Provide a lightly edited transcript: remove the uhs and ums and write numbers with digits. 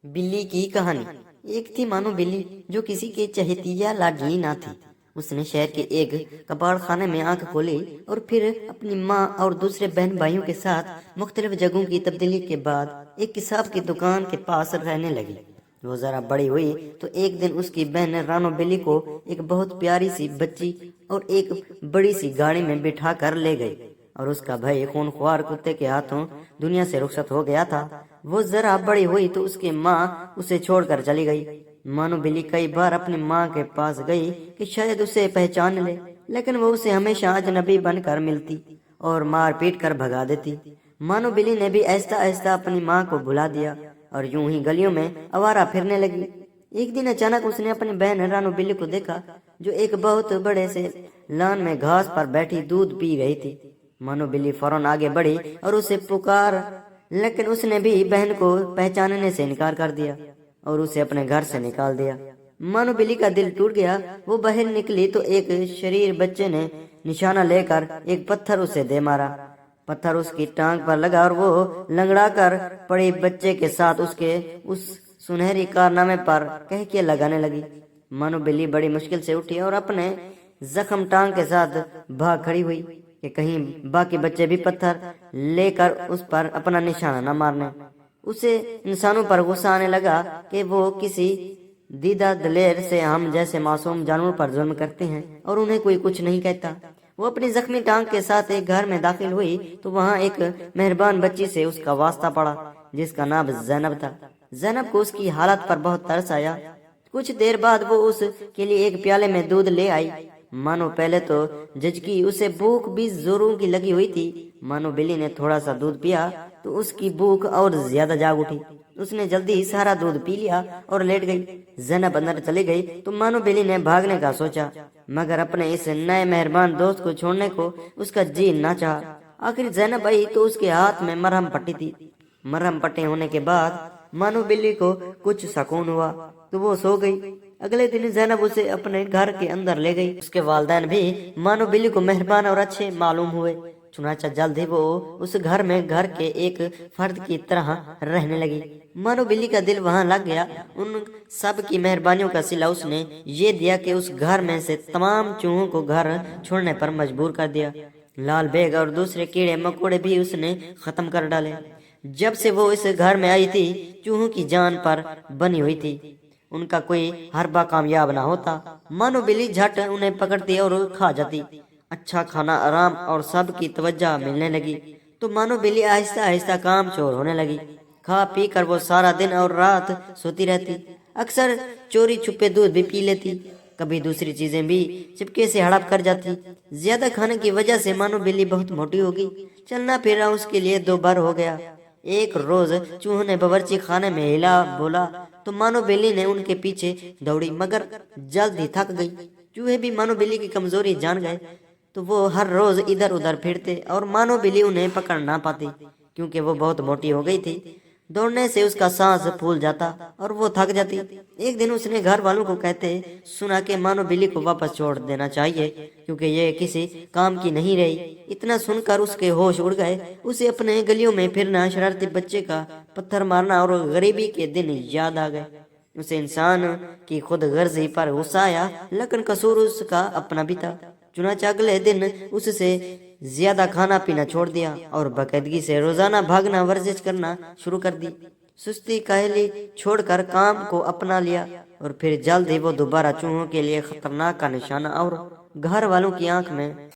बिल्ली की कहानी। एक थी मानो बिल्ली जो किसी की चहेती या लाडली ना थी। उसने शहर के एक कबाड़ खाने में आंख खोली और फिर अपनी माँ और दूसरे बहन भाइयों के साथ मुख्तलिफ जगहों की तब्दीली के बाद एक किताब की दुकान के पास रहने लगी। वो जरा बड़ी हुई तो एक दिन उसकी बहन रानो बिल्ली को एक बहुत प्यारी सी बच्ची और एक बड़ी सी गाड़ी में बिठा कर ले गई और उसका भाई खूनख्वार कुत्ते के हाथों दुनिया से रुखसत हो गया था। वो जरा बड़ी हुई तो उसकी माँ उसे छोड़कर चली गई। मानो बिल्ली कई बार अपनी माँ के पास गई कि शायद उसे पहचान ले, लेकिन वो उसे हमेशा अजनबी बनकर मिलती और मार पीट कर भगा देती। मानो बिल्ली ने भी आहिस्ता आहिस्ता अपनी माँ को भुला दिया और यूं ही गलियों में आवारा फिरने लगी। एक दिन अचानक उसने अपनी बहन रानो बिल्ली को देखा जो एक बहुत बड़े से लान में घास पर बैठी दूध पी रही थी। मानो बिल्ली फौरन आगे बढ़ी और उसे पुकार, लेकिन उसने भी बहन को पहचानने से इनकार कर दिया और उसे अपने घर से निकाल दिया। मानो बिल्ली का दिल टूट गया। वो बाहर निकली तो एक शरीर बच्चे ने निशाना लेकर एक पत्थर उसे दे मारा। पत्थर उसकी टांग पर लगा और वो लंगड़ा कर पड़े बच्चे के साथ उसके उस सुनहरी कारनामे पर कहके लगाने लगी। मानो बिल्ली बड़ी मुश्किल से उठी और अपने जख्म टांग के साथ भाग खड़ी हुई कि कहीं बाकी बच्चे भी पत्थर लेकर उस पर अपना निशाना न मारने। उसे इंसानों पर गुस्सा आने लगा कि वो किसी दीदा दलेर से हम जैसे मासूम जानवरों पर जुल्म करते हैं और उन्हें कोई कुछ नहीं कहता। वो अपनी जख्मी टांग के साथ एक घर में दाखिल हुई तो वहाँ एक मेहरबान बच्ची से उसका वास्ता पड़ा जिसका नाम जैनब था। जैनब को उसकी हालत पर बहुत तरस आया। कुछ देर बाद वो उसके लिए एक प्याले में दूध ले आई। मानो पहले तो झिझकी, उसे भूख भी जोरों की लगी हुई थी। मानो बिल्ली ने थोड़ा सा दूध पिया तो उसकी भूख और ज्यादा जाग उठी। उसने जल्दी ही सारा दूध पी लिया और लेट गई। जैनब अंदर चली गई तो मानो बिल्ली ने भागने का सोचा, मगर अपने इस नए मेहरबान दोस्त को छोड़ने को उसका जी ना चाहा। आखिर जैनब आई तो उसके हाथ में मरहम पट्टी थी। मरहम पट्टे होने के बाद मानो बिल्ली को कुछ सुकून हुआ तो वो सो गई। अगले दिन जैनब उसे अपने घर के अंदर ले गई। उसके वालिदैन भी मानो बिल्ली को मेहरबान और अच्छे मालूम हुए। चुनाचा जल्द ही वो उस घर में घर के एक फर्द की तरह रहने लगी। मानो बिल्ली का दिल वहां लग गया। उन सब की मेहरबानियों का सिला उसने ये दिया कि उस घर में से तमाम चूहों को घर छोड़ने पर मजबूर कर दिया। लाल बेग और दूसरे कीड़े मकोड़े भी उसने खत्म कर डाले। जब से वो इस घर में आई थी चूहों की जान पर बनी हुई थी। उनका कोई हरबा कामयाब ना होता। मानो बिल्ली झट उन्हें पकड़ती और खा जाती। अच्छा खाना, आराम और सब की तवज्जो मिलने लगी तो मानो बिल्ली आहिस्ता आहिस्ता काम चोर होने लगी। खा पी कर वो सारा दिन और रात सोती रहती। अक्सर चोरी छुपे दूध भी पी लेती। कभी दूसरी चीजें भी चिपके से हड़प कर जाती। ज्यादा खाने की वजह से मानो बिल्ली बहुत मोटी हो गई। चलना फिरना उसके लिए दोबार हो गया। एक रोज चूहों ने बावर्ची खाने में हिला बोला तो मानो बिल्ली ने उनके पीछे दौड़ी, मगर जल्द ही थक गई। चूहे भी मानो बिल्ली की कमजोरी जान गए तो वो हर रोज इधर उधर फिरते और मानो बिल्ली उन्हें पकड़ ना पाती क्योंकि वो बहुत मोटी हो गई थी। दौड़ने से उसका सांस फूल जाता और वो थक जाती। एक दिन उसने घर वालों को कहते सुना कि मानो बिल्ली को वापस छोड़ देना चाहिए क्योंकि ये किसी काम की नहीं रही। इतना सुनकर उसके होश उड़ गए। उसे अपने गलियों में फिरना, शरारती बच्चे का पत्थर मारना और गरीबी के दिन याद आ गए। उसे इंसान की खुद गर्जी पर गुस्सा आया, लेकिन कसूर उसका अपना भी था। चुनांचे अगले दिन उससे ज्यादा खाना पीना छोड़ दिया और बाकायदगी से रोजाना भागना, वर्जिश करना शुरू कर दी। सुस्ती काहली छोड़कर काम को अपना लिया और फिर जल्द ही वो दोबारा चूहों के लिए खतरनाक का निशाना और घर वालों की आंख में